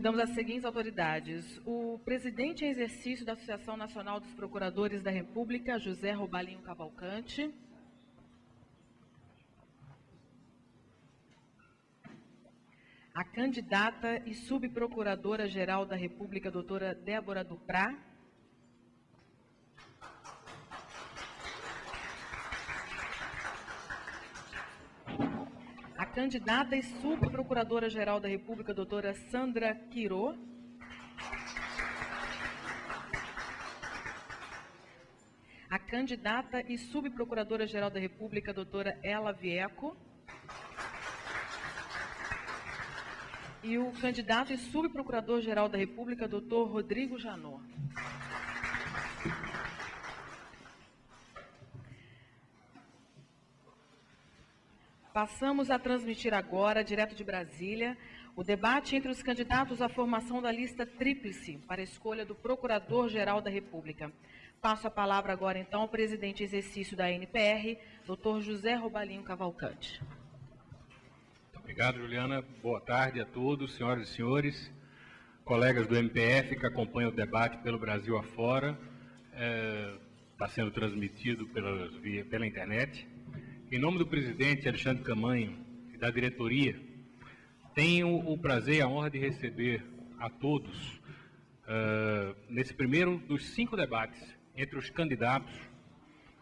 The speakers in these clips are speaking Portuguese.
Convidamos as seguintes autoridades. O presidente em exercício da Associação Nacional dos Procuradores da República, José Robalinho Cavalcante. A candidata e subprocuradora-geral da República, doutora Débora Duprá. A candidata e subprocuradora-geral da República, doutora Sandra Quirô. A candidata e subprocuradora-geral da República, doutora Ela Vieco. E o candidato e subprocurador-geral da República, doutor Rodrigo Janot. Passamos a transmitir agora, direto de Brasília, o debate entre os candidatos à formação da lista tríplice para a escolha do Procurador-Geral da República. Passo a palavra agora, então, ao presidente em exercício da ANPR, doutor José Robalinho Cavalcante. Obrigado, Juliana. Boa tarde a todos, senhoras e senhores, colegas do MPF que acompanham o debate pelo Brasil afora. Está sendo transmitido pela internet. Em nome do presidente Alexandre Camanho e da diretoria, tenho o prazer e a honra de receber a todos nesse primeiro dos 5 debates entre os candidatos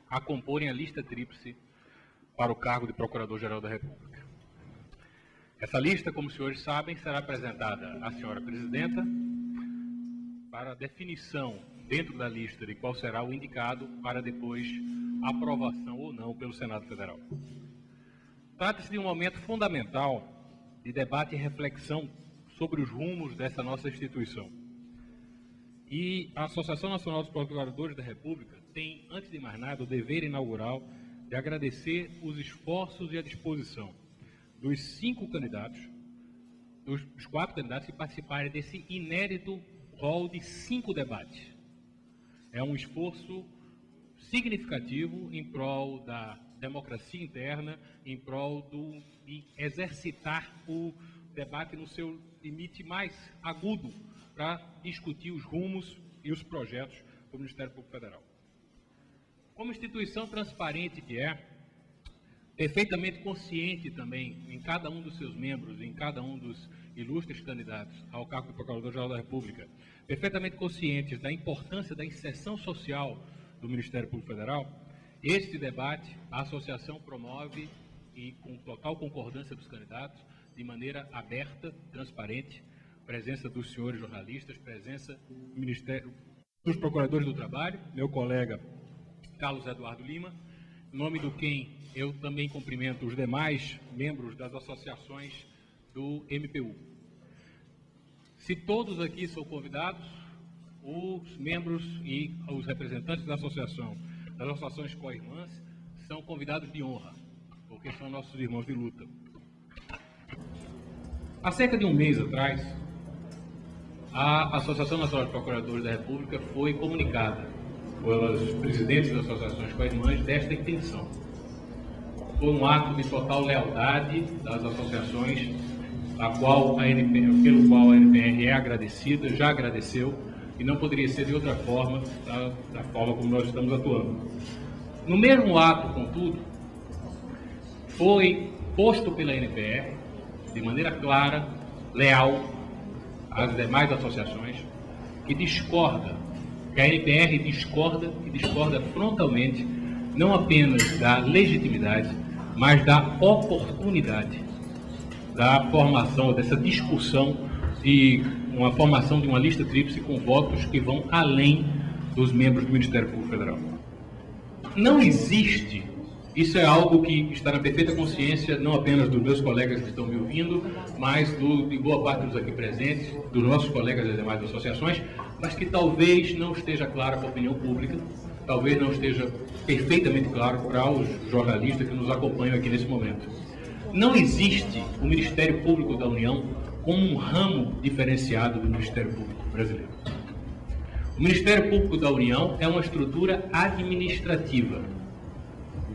a comporem a lista tríplice para o cargo de Procurador-Geral da República. Essa lista, como os senhores sabem, será apresentada à senhora presidenta para definição dentro da lista de qual será o indicado para depois aprovação ou não pelo Senado Federal. Trata-se de um momento fundamental de debate e reflexão sobre os rumos dessa nossa instituição. E a Associação Nacional dos Procuradores da República tem, antes de mais nada, o dever inaugural de agradecer os esforços e a disposição dos 5 candidatos, dos 4 candidatos que participarem desse inédito rol de 5 debates. É um esforço significativo em prol da democracia interna, em prol de exercitar o debate no seu limite mais agudo para discutir os rumos e os projetos do Ministério Público Federal. Como instituição transparente que é, perfeitamente consciente também em cada um dos seus membros, em cada um dos ilustres candidatos ao cargo de Procurador-Geral da República, perfeitamente conscientes da importância da inserção social do Ministério Público Federal, este debate a associação promove, e com total concordância dos candidatos, de maneira aberta, transparente, presença dos senhores jornalistas, presença do Ministério dos Procuradores do Trabalho, meu colega Carlos Eduardo Lima, em nome do quem eu também cumprimento os demais membros das associações do MPU. Se todos aqui são convidados, os membros e os representantes das associações co-irmãs, são convidados de honra, porque são nossos irmãos de luta. Há cerca de um mês atrás, a Associação Nacional de Procuradores da República foi comunicada pelos presidentes das associações co-irmãs desta intenção. Foi um ato de total lealdade das associações, pelo qual a ANPR é agradecida, já agradeceu, e não poderia ser de outra forma, da forma como nós estamos atuando. No mesmo ato, contudo, foi posto pela ANPR, de maneira clara, leal às demais associações, que a ANPR discorda frontalmente, não apenas da legitimidade, mas da oportunidade da formação, dessa discussão de uma formação de uma lista tríplice com votos que vão além dos membros do Ministério Público Federal. Não existe, isso é algo que está na perfeita consciência, não apenas dos meus colegas que estão me ouvindo, mas de boa parte dos aqui presentes, dos nossos colegas das demais associações, mas que talvez não esteja claro para a opinião pública, talvez não esteja perfeitamente claro para os jornalistas que nos acompanham aqui nesse momento. Não existe o Ministério Público da União como um ramo diferenciado do Ministério Público brasileiro. O Ministério Público da União é uma estrutura administrativa,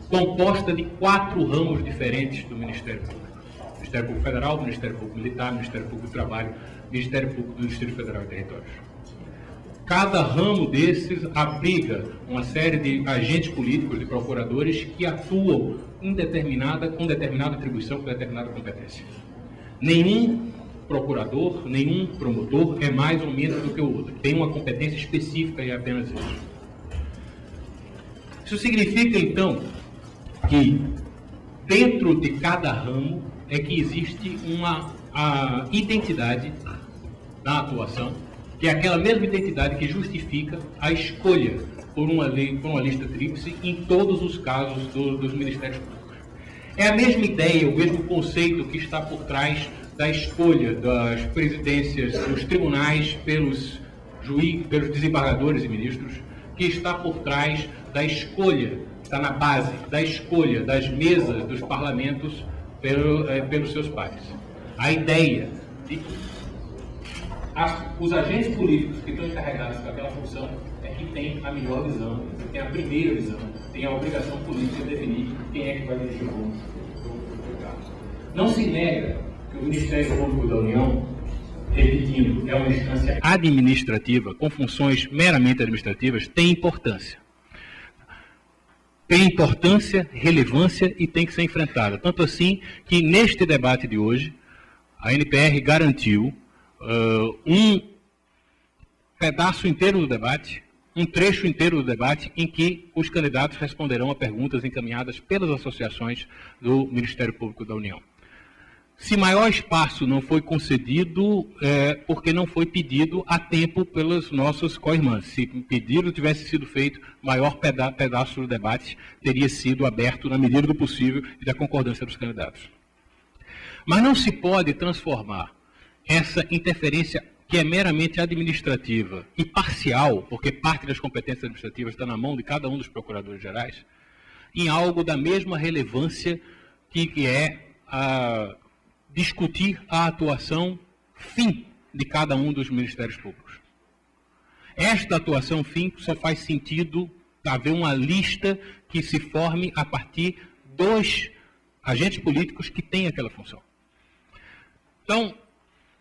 composta de 4 ramos diferentes do Ministério Público. Ministério Público Federal, Ministério Público Militar, Ministério Público do Trabalho, Ministério Público do Distrito Federal e Territórios. Cada ramo desses abriga uma série de agentes políticos, de procuradores, que atuam com determinada atribuição, com determinada competência. Nenhum procurador, nenhum promotor é mais ou menos do que o outro. Tem uma competência específica e é apenas isso. Isso significa, então, que dentro de cada ramo é que existe uma identidade da atuação, que é aquela mesma identidade que justifica a escolha por uma lista tríplice em todos os casos dos Ministérios Públicos. É a mesma ideia, o mesmo conceito que está por trás da escolha das presidências dos tribunais pelos desembargadores e ministros, que está por trás da escolha, está na base da escolha das mesas dos parlamentos pelos seus pares. A ideia de que os agentes políticos que estão encarregados com aquela função é que tem a melhor visão, que tem a primeira visão, tem a obrigação política de definir quem é que vai dirigir o rumo do caso. Não se nega que o Ministério Público da União, repetindo, é uma instância administrativa, com funções meramente administrativas, tem importância. Tem importância, relevância e tem que ser enfrentada. Tanto assim que neste debate de hoje, a NPR garantiu um pedaço inteiro do debate, um trecho inteiro do debate, em que os candidatos responderão a perguntas encaminhadas pelas associações do Ministério Público da União. Se maior espaço não foi concedido, porque não foi pedido a tempo pelas nossas co-irmãs. Se o pedido tivesse sido feito, maior pedaço do debate teria sido aberto na medida do possível e da concordância dos candidatos. Mas não se pode transformar essa interferência, que é meramente administrativa e parcial, porque parte das competências administrativas está na mão de cada um dos procuradores gerais, em algo da mesma relevância que é discutir a atuação fim de cada um dos ministérios públicos. Esta atuação fim só faz sentido haver uma lista que se forme a partir dos agentes políticos que têm aquela função. Então,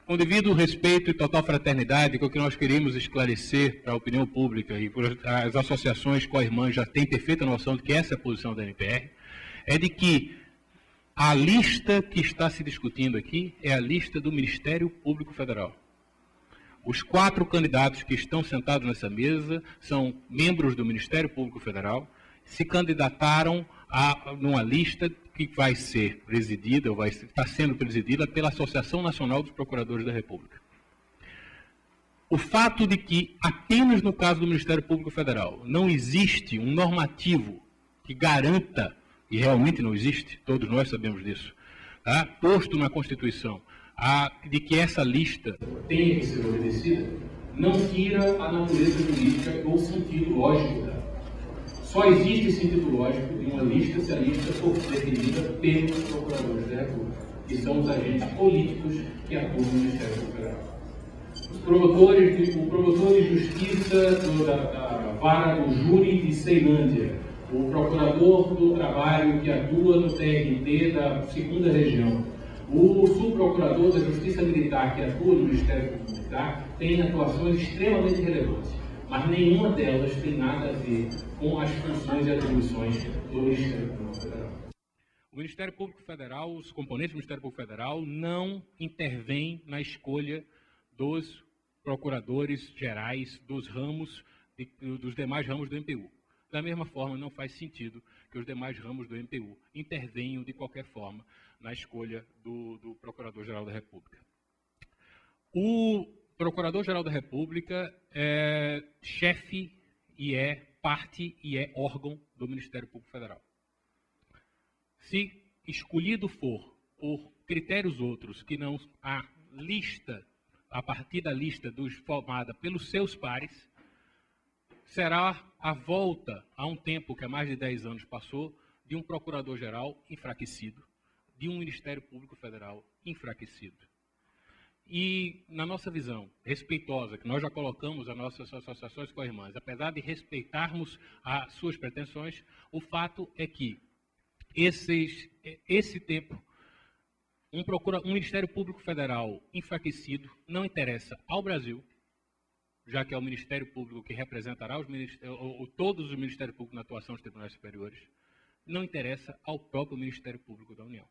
com devido respeito e total fraternidade, que é o que nós queremos esclarecer para a opinião pública e as associações co-irmãs já têm perfeita noção de que essa é a posição da NPR, é de que a lista que está se discutindo aqui é a lista do Ministério Público Federal. Os 4 candidatos que estão sentados nessa mesa são membros do Ministério Público Federal, se candidataram numa lista que vai ser presidida, ou está sendo presidida pela Associação Nacional dos Procuradores da República. O fato de que, apenas no caso do Ministério Público Federal, não existe um normativo que garanta, e realmente não existe, todos nós sabemos disso, tá? Posto na Constituição, de que essa lista tenha que ser obedecida, não tira a natureza jurídica ou sentido lógico dela. Só existe sentido lógico de uma lista se a lista for definida pelos procuradores da República, que são os agentes políticos que atuam no Ministério Público Federal. O promotor de justiça da vara do júri de Ceilândia, o procurador do trabalho que atua no TRT da 2ª região, o subprocurador da Justiça Militar que atua no Ministério Público Militar, tem atuações extremamente relevantes, mas nenhuma delas tem nada a ver com as funções e atribuições do Ministério Público Federal. O Ministério Público Federal, os componentes do Ministério Público Federal não intervêm na escolha dos procuradores gerais dos demais ramos do MPU. Da mesma forma, não faz sentido que os demais ramos do MPU intervenham de qualquer forma na escolha do Procurador-Geral da República. O Procurador-Geral da República é chefe e é parte e é órgão do Ministério Público Federal. Se escolhido for por critérios outros que não a lista, a partir da lista formada pelos seus pares, será a volta a um tempo que há mais de 10 anos passou de um Procurador-Geral enfraquecido, de um Ministério Público Federal enfraquecido. E, na nossa visão respeitosa, que nós já colocamos as nossas associações co-irmãs, apesar de respeitarmos as suas pretensões, o fato é que esse tempo Um Ministério Público Federal enfraquecido não interessa ao Brasil, já que é o Ministério Público que representará todos os Ministérios Públicos na atuação dos tribunais superiores, não interessa ao próprio Ministério Público da União.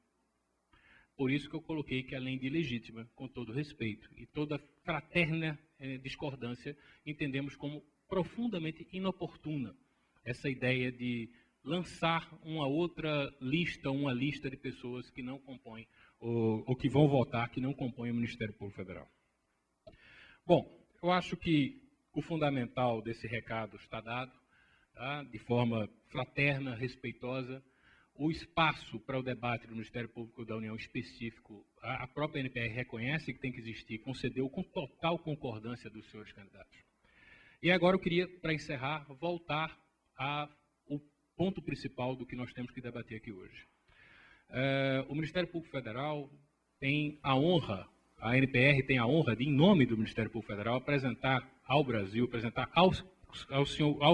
Por isso que eu coloquei que, além de legítima, com todo respeito e toda fraterna discordância, entendemos como profundamente inoportuna essa ideia de lançar uma lista de pessoas que não compõem, ou que vão votar, que não compõem o Ministério Público Federal. Bom, eu acho que o fundamental desse recado está dado, tá? De forma fraterna, respeitosa. O espaço para o debate do Ministério Público da União específico, a própria NPR reconhece que tem que existir, concedeu com total concordância dos senhores candidatos. E agora eu queria, para encerrar, voltar ao ponto principal do que nós temos que debater aqui hoje. O Ministério Público Federal tem a honra, a NPR tem a honra de, em nome do Ministério Público Federal, apresentar ao Brasil, apresentar aos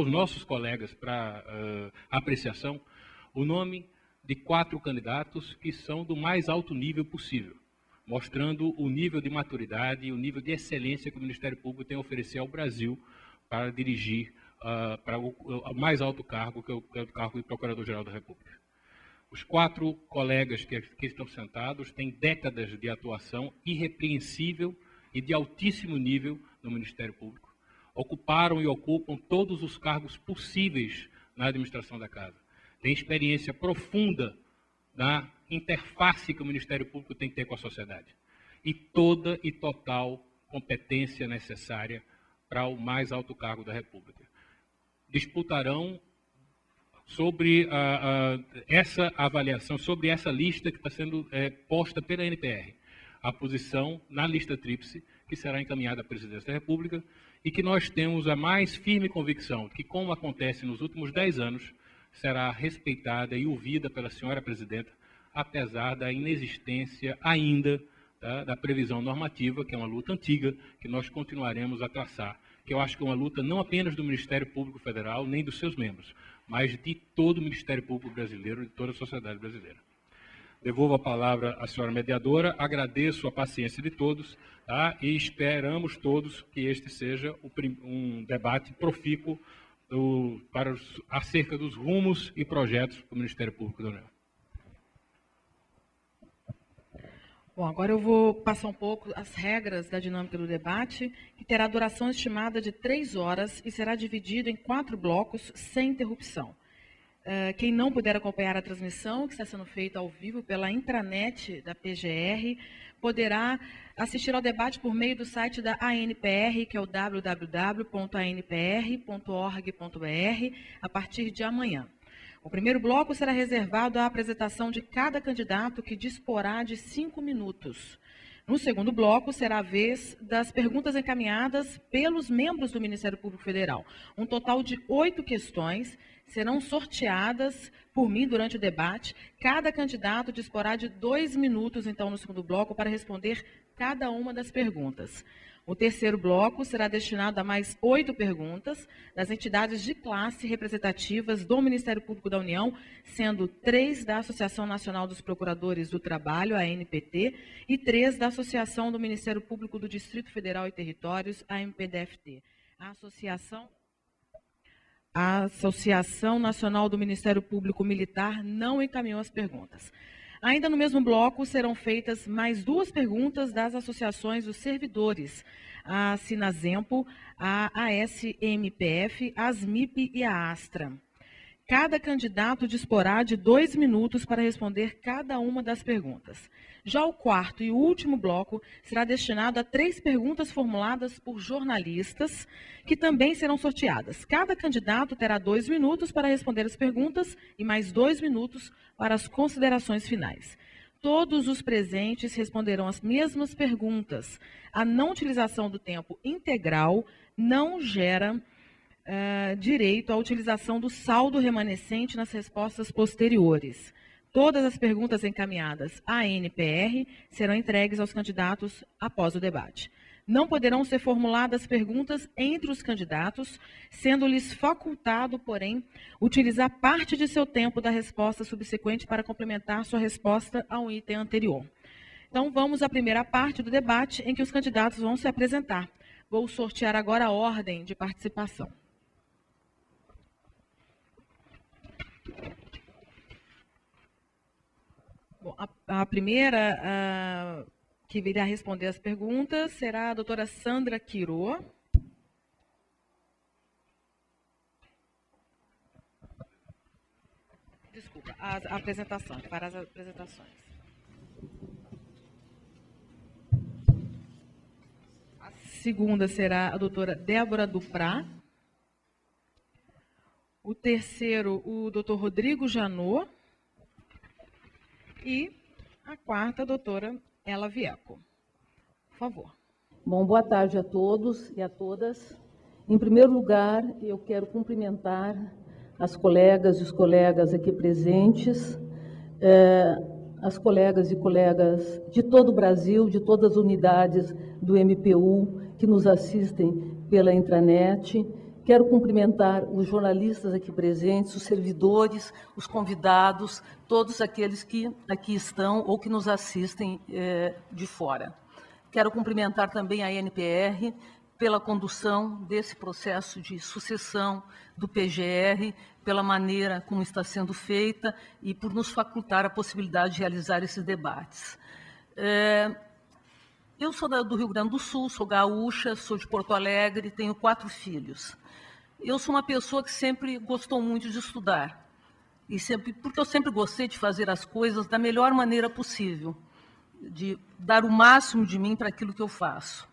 nossos colegas para apreciação, o nome de 4 candidatos que são do mais alto nível possível, mostrando o nível de maturidade e o nível de excelência que o Ministério Público tem a oferecer ao Brasil para dirigir para o mais alto cargo, que é o cargo de Procurador-Geral da República. Os 4 colegas que estão sentados têm décadas de atuação irrepreensível e de altíssimo nível no Ministério Público. Ocuparam e ocupam todos os cargos possíveis na administração da Casa. Tem experiência profunda na interface que o Ministério Público tem que ter com a sociedade. E toda e total competência necessária para o mais alto cargo da República. Disputarão sobre essa avaliação, sobre essa lista que está sendo posta pela NPR, a posição na lista tríplice, que será encaminhada à Presidência da República, e que nós temos a mais firme convicção que, como acontece nos últimos 10 anos, será respeitada e ouvida pela senhora Presidenta, apesar da inexistência ainda da previsão normativa, que é uma luta antiga, que nós continuaremos a traçar, que eu acho que é uma luta não apenas do Ministério Público Federal, nem dos seus membros, mas de todo o Ministério Público brasileiro, de toda a sociedade brasileira. Devolvo a palavra à senhora mediadora, agradeço a paciência de todos, tá? E esperamos todos que este seja um debate profícuo acerca dos rumos e projetos do Ministério Público da União. Bom, agora eu vou passar um pouco as regras da dinâmica do debate, que terá duração estimada de 3 horas e será dividido em 4 blocos sem interrupção. Quem não puder acompanhar a transmissão, que está sendo feita ao vivo pela intranet da PGR, poderá assistir ao debate por meio do site da ANPR, que é o www.anpr.org.br, a partir de amanhã. O primeiro bloco será reservado à apresentação de cada candidato, que disporá de 5 minutos. No segundo bloco, será a vez das perguntas encaminhadas pelos membros do Ministério Público Federal. Um total de 8 questões serão sorteadas por mim durante o debate. Cada candidato disporá de 2 minutos, então, no segundo bloco, para responder cada uma das perguntas. O terceiro bloco será destinado a mais 8 perguntas das entidades de classe representativas do Ministério Público da União, sendo 3 da Associação Nacional dos Procuradores do Trabalho, a ANPT, e 3 da Associação do Ministério Público do Distrito Federal e Territórios, a MPDFT. A Associação Nacional do Ministério Público Militar não encaminhou as perguntas. Ainda no mesmo bloco serão feitas mais 2 perguntas das associações dos servidores, a Sinazempo, a ASMPF, a ASMIP e a Astra. Cada candidato disporá de 2 minutos para responder cada uma das perguntas. Já o quarto e último bloco será destinado a 3 perguntas formuladas por jornalistas, que também serão sorteadas. Cada candidato terá 2 minutos para responder as perguntas e mais 2 minutos para as considerações finais. Todos os presentes responderão as mesmas perguntas. A não utilização do tempo integral não gera direito à utilização do saldo remanescente nas respostas posteriores. Todas as perguntas encaminhadas à NPR serão entregues aos candidatos após o debate. Não poderão ser formuladas perguntas entre os candidatos, sendo-lhes facultado, porém, utilizar parte de seu tempo da resposta subsequente para complementar sua resposta ao item anterior. Então, vamos à primeira parte do debate, em que os candidatos vão se apresentar. Vou sortear agora a ordem de participação. Bom, a primeira que virá responder as perguntas será a doutora Sandra Quiro. Desculpa, a apresentação, para as apresentações. A segunda será a doutora Débora Duprá. O terceiro, o doutor Rodrigo Janot. E a quarta, a doutora Ela Vieco. Por favor. Bom, boa tarde a todos e a todas. Em primeiro lugar, eu quero cumprimentar as colegas e os colegas aqui presentes, as colegas e colegas de todo o Brasil, de todas as unidades do MPU que nos assistem pela intranet. Quero cumprimentar os jornalistas aqui presentes, os servidores, os convidados, todos aqueles que aqui estão ou que nos assistem de fora. Quero cumprimentar também a NPR pela condução desse processo de sucessão do PGR, pela maneira como está sendo feita e por nos facultar a possibilidade de realizar esses debates. Eu sou do Rio Grande do Sul, sou gaúcha, sou de Porto Alegre, tenho 4 filhos. Eu sou uma pessoa que sempre gostou muito de estudar, porque eu sempre gostei de fazer as coisas da melhor maneira possível, de dar o máximo de mim para aquilo que eu faço.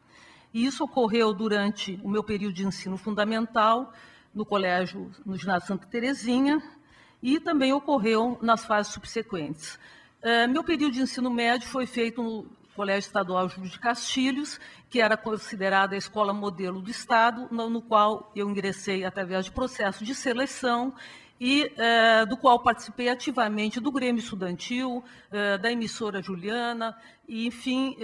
E isso ocorreu durante o meu período de ensino fundamental, no ginásio Santa Terezinha, e também ocorreu nas fases subsequentes. Meu período de ensino médio foi feito no Colégio Estadual Júlio de Castilhos, que era considerada a escola modelo do Estado, no qual eu ingressei através de processo de seleção e do qual participei ativamente do Grêmio Estudantil, da emissora Juliana, e, enfim,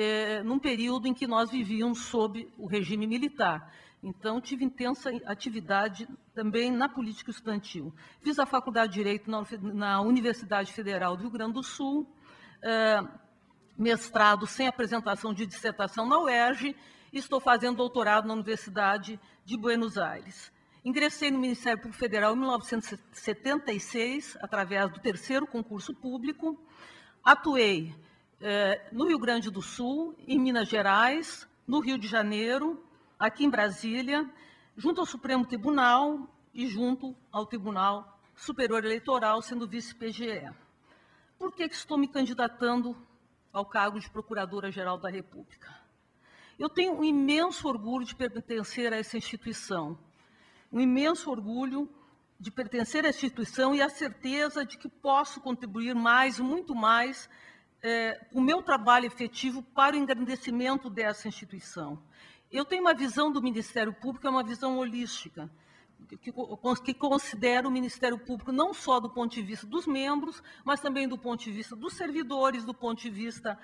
num período em que nós vivíamos sob o regime militar. Então, tive intensa atividade também na política estudantil. Fiz a Faculdade de Direito na Universidade Federal do Rio Grande do Sul, mestrado sem apresentação de dissertação na UERJ, e estou fazendo doutorado na Universidade de Buenos Aires. Ingressei no Ministério Público Federal em 1976, através do 3º concurso público. Atuei no Rio Grande do Sul, em Minas Gerais, no Rio de Janeiro, aqui em Brasília, junto ao Supremo Tribunal e junto ao Tribunal Superior Eleitoral, sendo vice-PGE. Por que estou me candidatando ao cargo de Procuradora-Geral da República? Eu tenho um imenso orgulho de pertencer a essa instituição, um imenso orgulho de pertencer à instituição e a certeza de que posso contribuir mais, muito mais, com o meu trabalho efetivo para o engrandecimento dessa instituição. Eu tenho uma visão do Ministério Público, é uma visão holística, que considera o Ministério Público não só do ponto de vista dos membros, mas também do ponto de vista dos servidores, do ponto de vista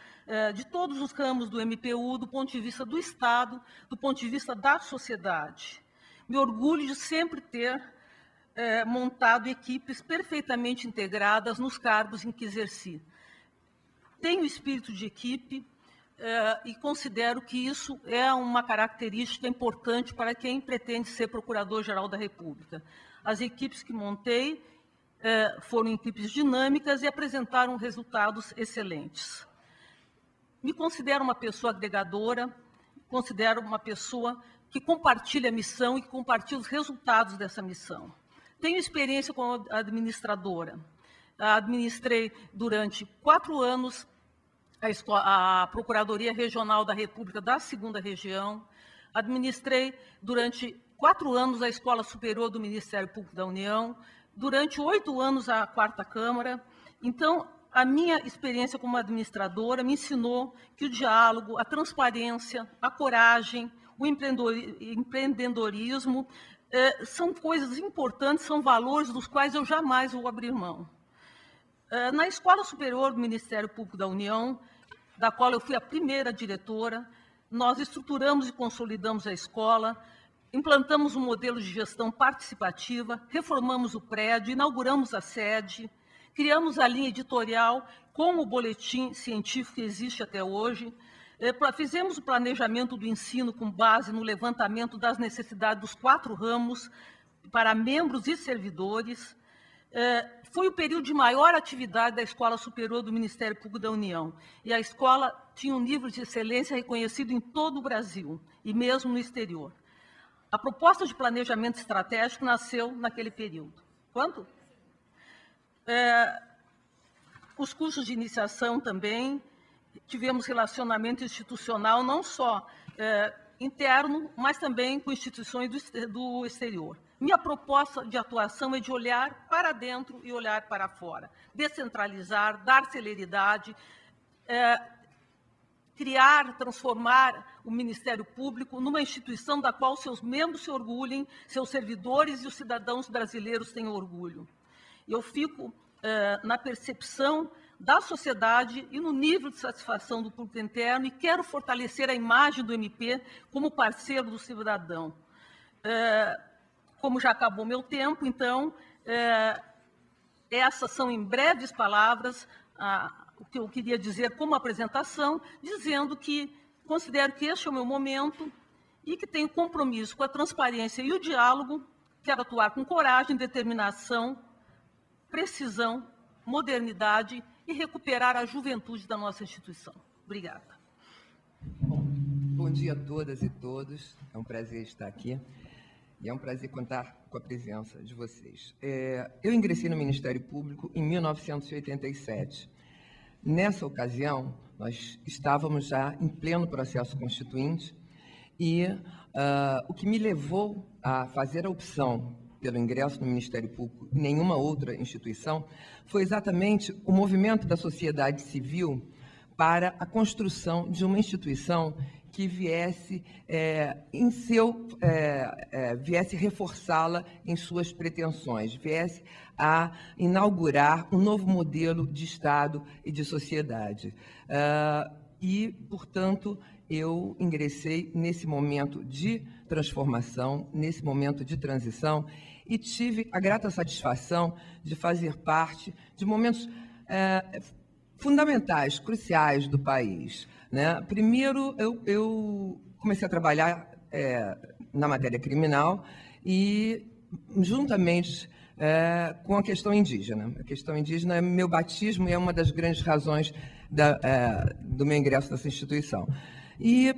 de todos os ramos do MPU, do ponto de vista do Estado, do ponto de vista da sociedade. Me orgulho de sempre ter montado equipes perfeitamente integradas nos cargos em que exerci. Tenho espírito de equipe, e considero que isso é uma característica importante para quem pretende ser Procurador-Geral da República. As equipes que montei foram equipes dinâmicas e apresentaram resultados excelentes. Me considero uma pessoa agregadora, considero uma pessoa que compartilha a missão e que compartilha os resultados dessa missão. Tenho experiência como administradora. Administrei durante 4 anos a Procuradoria Regional da República da 2ª Região, administrei durante 4 anos a Escola Superior do Ministério Público da União, durante 8 anos a 4ª Câmara. Então, a minha experiência como administradora me ensinou que o diálogo, a transparência, a coragem, o empreendedorismo são coisas importantes, são valores dos quais eu jamais vou abrir mão. Na Escola Superior do Ministério Público da União, da qual eu fui a primeira diretora, nós estruturamos e consolidamos a escola, implantamos um modelo de gestão participativa, reformamos o prédio, inauguramos a sede, criamos a linha editorial com o boletim científico que existe até hoje, fizemos o planejamento do ensino com base no levantamento das necessidades dos 4 ramos para membros e servidores. Foi o período de maior atividade da Escola Superior do Ministério Público da União, e a escola tinha um nível de excelência reconhecido em todo o Brasil, e mesmo no exterior. A proposta de planejamento estratégico nasceu naquele período. Quanto? Os cursos de iniciação também, tivemos relacionamento institucional não só interno, mas também com instituições do exterior. Minha proposta de atuação é de olhar para dentro e olhar para fora, descentralizar, dar celeridade, criar, transformar o Ministério Público numa instituição da qual seus membros se orgulhem, seus servidores e os cidadãos brasileiros tenham orgulho. Eu fico na percepção da sociedade e no nível de satisfação do público interno, e quero fortalecer a imagem do MP como parceiro do cidadão. Como já acabou meu tempo, então, essas são, em breves palavras, o que eu queria dizer como apresentação, dizendo que considero que este é o meu momento e que tenho compromisso com a transparência e o diálogo, quero atuar com coragem, determinação, precisão, modernidade e recuperar a juventude da nossa instituição. Obrigada. Bom dia a todas e todos. É um prazer estar aqui e é um prazer contar com a presença de vocês. Eu ingressei no Ministério Público em 1987. Nessa ocasião, nós estávamos já em pleno processo constituinte e o que me levou a fazer a opção pelo ingresso no Ministério Público e nenhuma outra instituição foi exatamente o movimento da sociedade civil para a construção de uma instituição que viesse viesse reforçá-la em suas pretensões, viesse a inaugurar um novo modelo de Estado e de sociedade. E, portanto, eu ingressei nesse momento de transformação, nesse momento de transição, e tive a grata satisfação de fazer parte de momentos fundamentais, cruciais do país, né? Primeiro, eu comecei a trabalhar na matéria criminal e, juntamente com a questão indígena. A questão indígena é meu batismo e é uma das grandes razões do meu ingresso nessa instituição. E,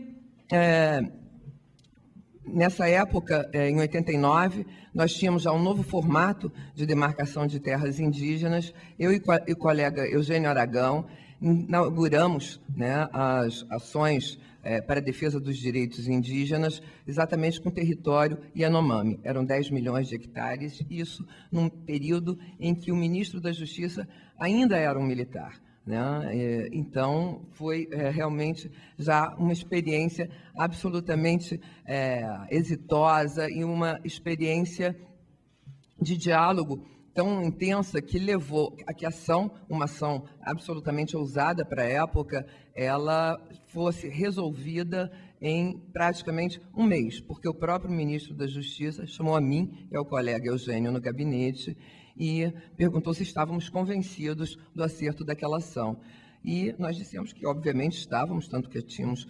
nessa época, em 89, nós tínhamos já um novo formato de demarcação de terras indígenas. Eu e o colega Eugênio Aragão inauguramos, né, as ações para a defesa dos direitos indígenas, exatamente com o território Yanomami. Eram 10 milhões de hectares, isso num período em que o ministro da Justiça ainda era um militar, né? Então, foi realmente já uma experiência absolutamente exitosa e uma experiência de diálogo tão intensa que levou a que uma ação absolutamente ousada para a época, ela fosse resolvida em praticamente um mês, porque o próprio ministro da Justiça chamou a mim e ao colega Eugênio no gabinete e perguntou se estávamos convencidos do acerto daquela ação. E nós dissemos que, obviamente, estávamos, tanto que tínhamos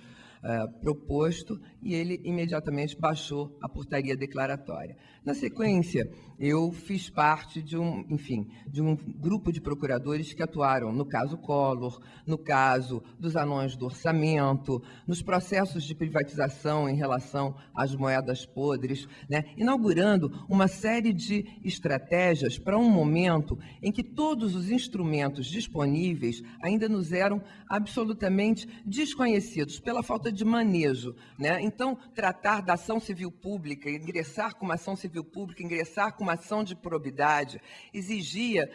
proposto, e ele imediatamente baixou a portaria declaratória. Na sequência, eu fiz parte de um grupo de procuradores que atuaram no caso Collor, no caso dos anões do orçamento, nos processos de privatização em relação às moedas podres, né, inaugurando uma série de estratégias para um momento em que todos os instrumentos disponíveis ainda nos eram absolutamente desconhecidos pela falta de manejo, né? Então, tratar da ação civil pública, ingressar com uma ação civil pública, ingressar com uma ação de probidade, exigia,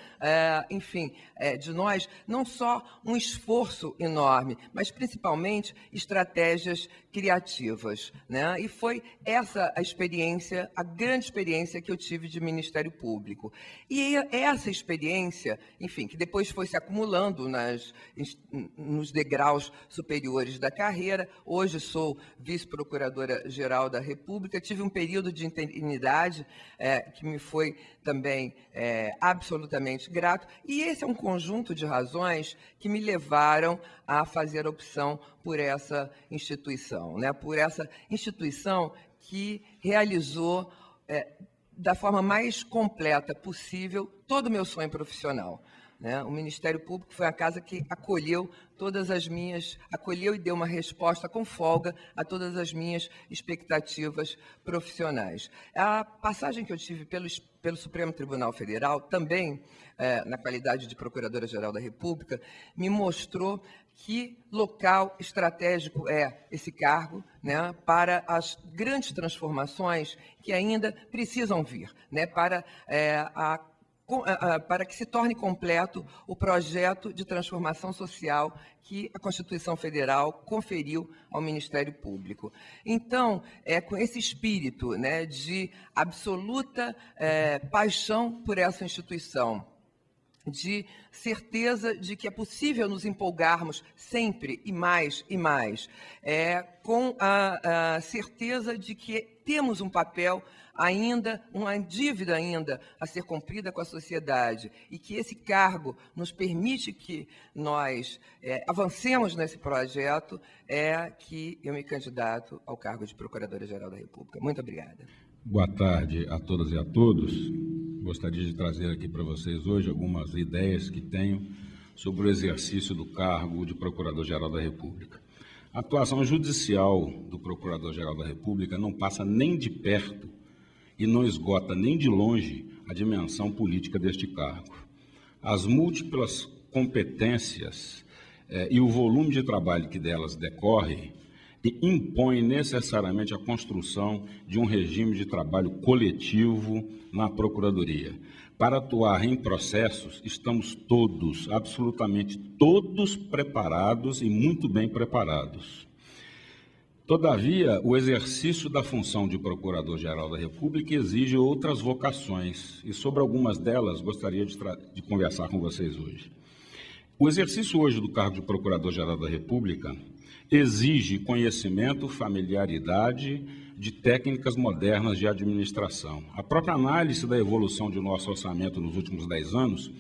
de nós, não só um esforço enorme, mas principalmente estratégias criativas, né? E foi essa a experiência, a grande experiência que eu tive de Ministério Público. E essa experiência, que depois foi se acumulando nos degraus superiores da carreira, Hoje sou vice-procuradora-geral da República. Tive um período de interinidade que me foi também absolutamente grato. E esse é um conjunto de razões que me levaram a fazer a opção por essa instituição, né? Por essa instituição que realizou da forma mais completa possível todo o meu sonho profissional, né? O Ministério Público foi a casa que acolheu acolheu e deu uma resposta com folga a todas as minhas expectativas profissionais. A passagem que eu tive pelo Supremo Tribunal Federal, também na qualidade de Procuradora-Geral da República, me mostrou que local estratégico é esse cargo, né, para as grandes transformações que ainda precisam vir, né, para que se torne completo o projeto de transformação social que a Constituição Federal conferiu ao Ministério Público. Então, com esse espírito, né, de absoluta paixão por essa instituição, de certeza de que é possível nos empolgarmos sempre e mais, com a certeza de que temos um papel ainda, uma dívida ainda a ser cumprida com a sociedade e que esse cargo nos permite que nós avancemos nesse projeto, que eu me candidato ao cargo de Procuradora-Geral da República. Muito obrigada. Boa tarde a todas e a todos. Gostaria de trazer aqui para vocês hoje algumas ideias que tenho sobre o exercício do cargo de Procurador-Geral da República. A atuação judicial do Procurador-Geral da República não passa nem de perto e não esgota nem de longe a dimensão política deste cargo. As múltiplas competências e o volume de trabalho que delas decorre impõe necessariamente a construção de um regime de trabalho coletivo na Procuradoria. Para atuar em processos, estamos todos, absolutamente todos preparados e muito bem preparados. Todavia, o exercício da função de Procurador-Geral da República exige outras vocações, e sobre algumas delas gostaria de conversar com vocês hoje. O exercício hoje do cargo de Procurador-Geral da República exige conhecimento, familiaridade de técnicas modernas de administração. A própria análise da evolução de nosso orçamento nos últimos 10 anos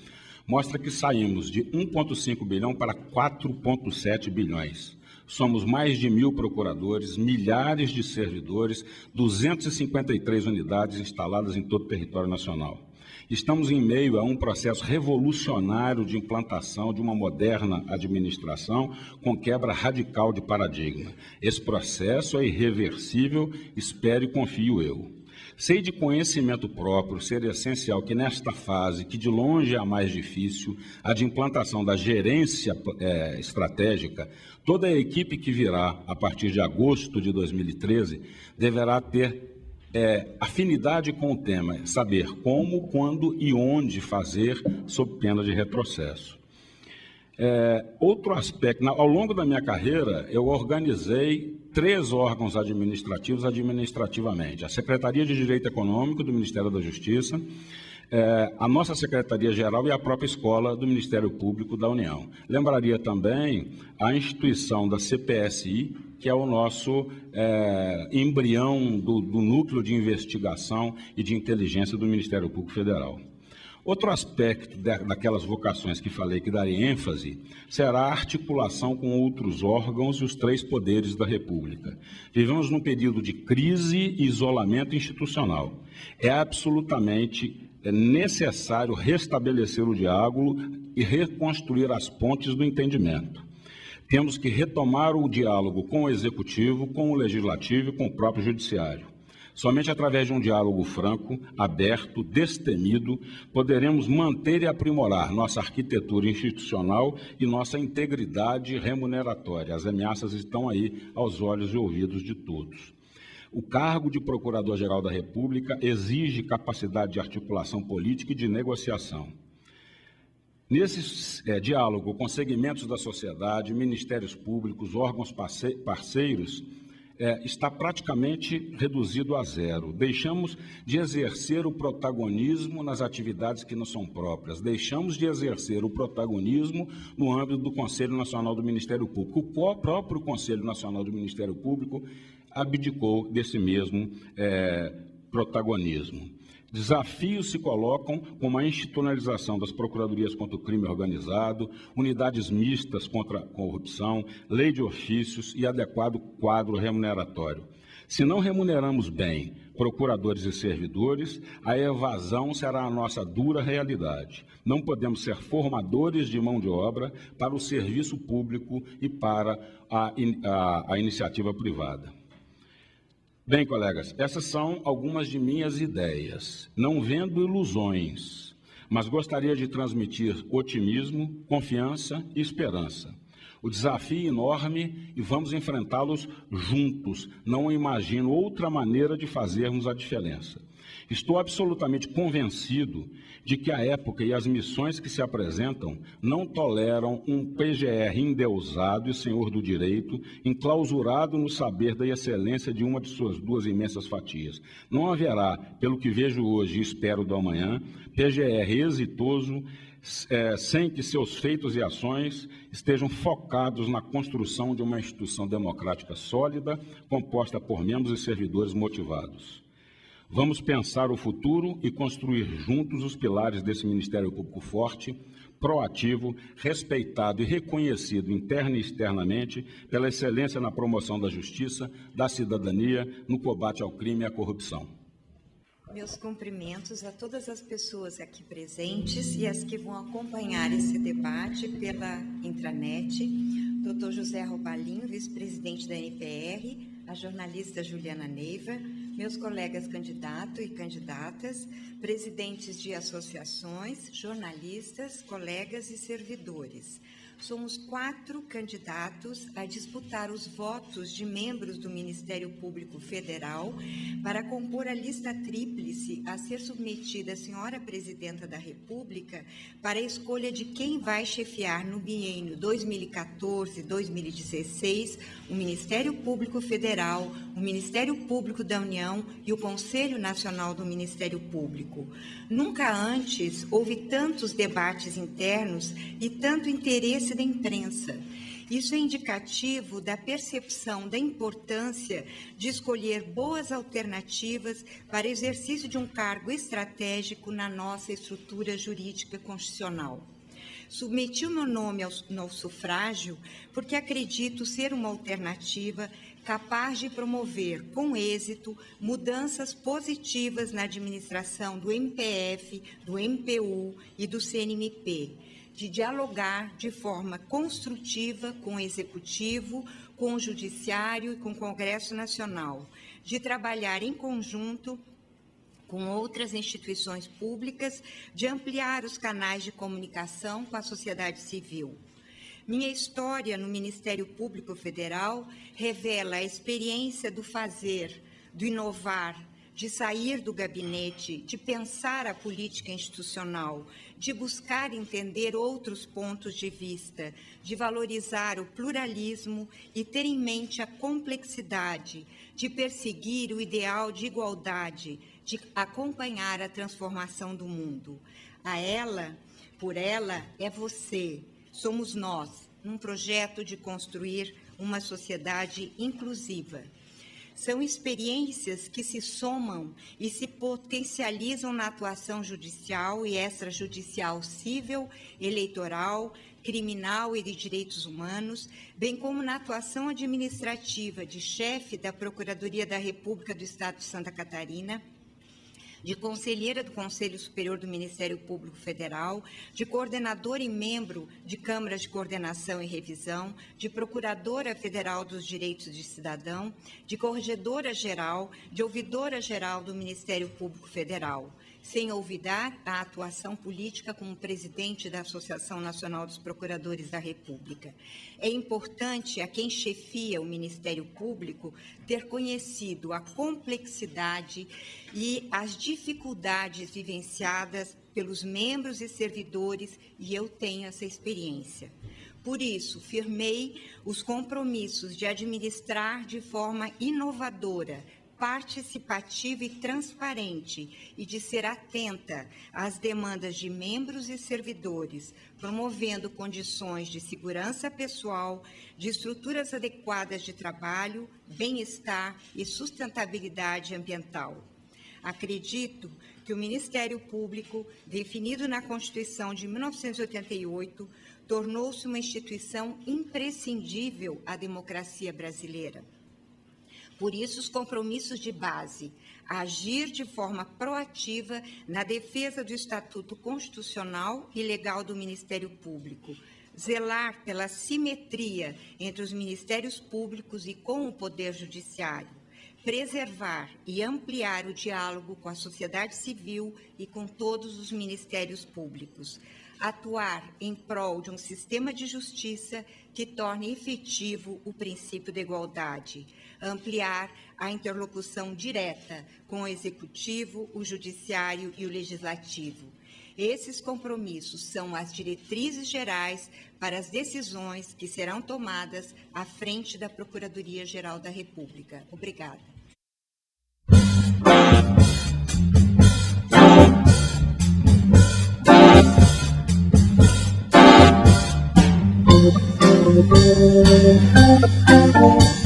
mostra que saímos de 1,5 bilhão para 4,7 bilhões. Somos mais de 1.000 procuradores, milhares de servidores, 253 unidades instaladas em todo o território nacional. Estamos em meio a um processo revolucionário de implantação de uma moderna administração com quebra radical de paradigma. Esse processo é irreversível, espero e confio eu. Sei de conhecimento próprio ser essencial que nesta fase, que de longe é a mais difícil, a de implantação da gerência estratégica, toda a equipe que virá a partir de agosto de 2013 deverá ter afinidade com o tema, saber como, quando e onde fazer, sob pena de retrocesso. Outro aspecto, ao longo da minha carreira, eu organizei 3 órgãos administrativos administrativamente: a Secretaria de Direito Econômico do Ministério da Justiça, a nossa Secretaria-Geral e a própria Escola do Ministério Público da União. Lembraria também a instituição da CPSI, que é o nosso embrião do núcleo de investigação e de inteligência do Ministério Público Federal. Outro aspecto daquelas vocações que falei que darei ênfase será a articulação com outros órgãos e os 3 poderes da República. Vivemos num período de crise e isolamento institucional. É absolutamente necessário restabelecer o diálogo e reconstruir as pontes do entendimento. Temos que retomar o diálogo com o Executivo, com o Legislativo e com o próprio Judiciário. Somente através de um diálogo franco, aberto, destemido, poderemos manter e aprimorar nossa arquitetura institucional e nossa integridade remuneratória. As ameaças estão aí aos olhos e ouvidos de todos. O cargo de Procurador-Geral da República exige capacidade de articulação política e de negociação. Nesse diálogo com segmentos da sociedade, ministérios públicos, órgãos parceiros, está praticamente reduzido a zero. Deixamos de exercer o protagonismo nas atividades que não são próprias, deixamos de exercer o protagonismo no âmbito do Conselho Nacional do Ministério Público. O próprio Conselho Nacional do Ministério Público abdicou desse mesmo protagonismo. Desafios se colocam como a institucionalização das procuradorias contra o crime organizado, unidades mistas contra a corrupção, lei de ofícios e adequado quadro remuneratório. Se não remuneramos bem procuradores e servidores, a evasão será a nossa dura realidade. Não podemos ser formadores de mão de obra para o serviço público e para a iniciativa privada. Bem, colegas, essas são algumas de minhas ideias, não vendo ilusões, mas gostaria de transmitir otimismo, confiança e esperança. O desafio é enorme e vamos enfrentá-los juntos. Não imagino outra maneira de fazermos a diferença. Estou absolutamente convencido de que a época e as missões que se apresentam não toleram um PGR endeusado e senhor do direito, enclausurado no saber da excelência de uma de suas duas imensas fatias. Não haverá, pelo que vejo hoje e espero do amanhã, PGR exitoso, sem que seus feitos e ações estejam focados na construção de uma instituição democrática sólida, composta por membros e servidores motivados. Vamos pensar o futuro e construir juntos os pilares desse Ministério Público forte, proativo, respeitado e reconhecido interna e externamente pela excelência na promoção da justiça, da cidadania, no combate ao crime e à corrupção. Meus cumprimentos a todas as pessoas aqui presentes e as que vão acompanhar esse debate pela intranet. Dr. José Robalinho, vice-presidente da NPR, a jornalista Juliana Neiva, meus colegas candidatos e candidatas, presidentes de associações, jornalistas, colegas e servidores. Somos 4 candidatos a disputar os votos de membros do Ministério Público Federal para compor a lista tríplice a ser submetida à senhora Presidenta da República para a escolha de quem vai chefiar no biênio 2014-2016 o Ministério Público Federal, o Ministério Público da União e o Conselho Nacional do Ministério Público. Nunca antes houve tantos debates internos e tanto interesse da imprensa. Isso é indicativo da percepção da importância de escolher boas alternativas para exercício de um cargo estratégico na nossa estrutura jurídica constitucional. Submeti o meu nome ao sufrágio porque acredito ser uma alternativa capaz de promover, com êxito, mudanças positivas na administração do MPF, do MPU e do CNMP, de dialogar de forma construtiva com o Executivo, com o Judiciário e com o Congresso Nacional, de trabalhar em conjunto com outras instituições públicas, de ampliar os canais de comunicação com a sociedade civil. Minha história no Ministério Público Federal revela a experiência do fazer, do inovar, de sair do gabinete, de pensar a política institucional, de buscar entender outros pontos de vista, de valorizar o pluralismo e ter em mente a complexidade, de perseguir o ideal de igualdade, de acompanhar a transformação do mundo. A ela, por ela, é você, somos nós, num projeto de construir uma sociedade inclusiva. São experiências que se somam e se potencializam na atuação judicial e extrajudicial civil, eleitoral, criminal e de direitos humanos, bem como na atuação administrativa de chefe da Procuradoria da República do Estado de Santa Catarina, de conselheira do Conselho Superior do Ministério Público Federal, de coordenadora e membro de câmaras de coordenação e revisão, de procuradora federal dos direitos de cidadão, de corregedora-geral, de ouvidora-geral do Ministério Público Federal, sem olvidar a atuação política como presidente da Associação Nacional dos Procuradores da República. É importante a quem chefia o Ministério Público ter conhecido a complexidade e as dificuldades vivenciadas pelos membros e servidores, e eu tenho essa experiência. Por isso, firmei os compromissos de administrar de forma inovadora, participativa e transparente e de ser atenta às demandas de membros e servidores, promovendo condições de segurança pessoal, de estruturas adequadas de trabalho, bem-estar e sustentabilidade ambiental. Acredito que o Ministério Público, definido na Constituição de 1988, tornou-se uma instituição imprescindível à democracia brasileira. Por isso, os compromissos de base, agir de forma proativa na defesa do Estatuto Constitucional e Legal do Ministério Público, zelar pela simetria entre os ministérios públicos e com o Poder Judiciário, preservar e ampliar o diálogo com a sociedade civil e com todos os ministérios públicos, atuar em prol de um sistema de justiça que torne efetivo o princípio da igualdade, ampliar a interlocução direta com o Executivo, o Judiciário e o Legislativo. Esses compromissos são as diretrizes gerais para as decisões que serão tomadas à frente da Procuradoria-Geral da República. Obrigada. Thank you.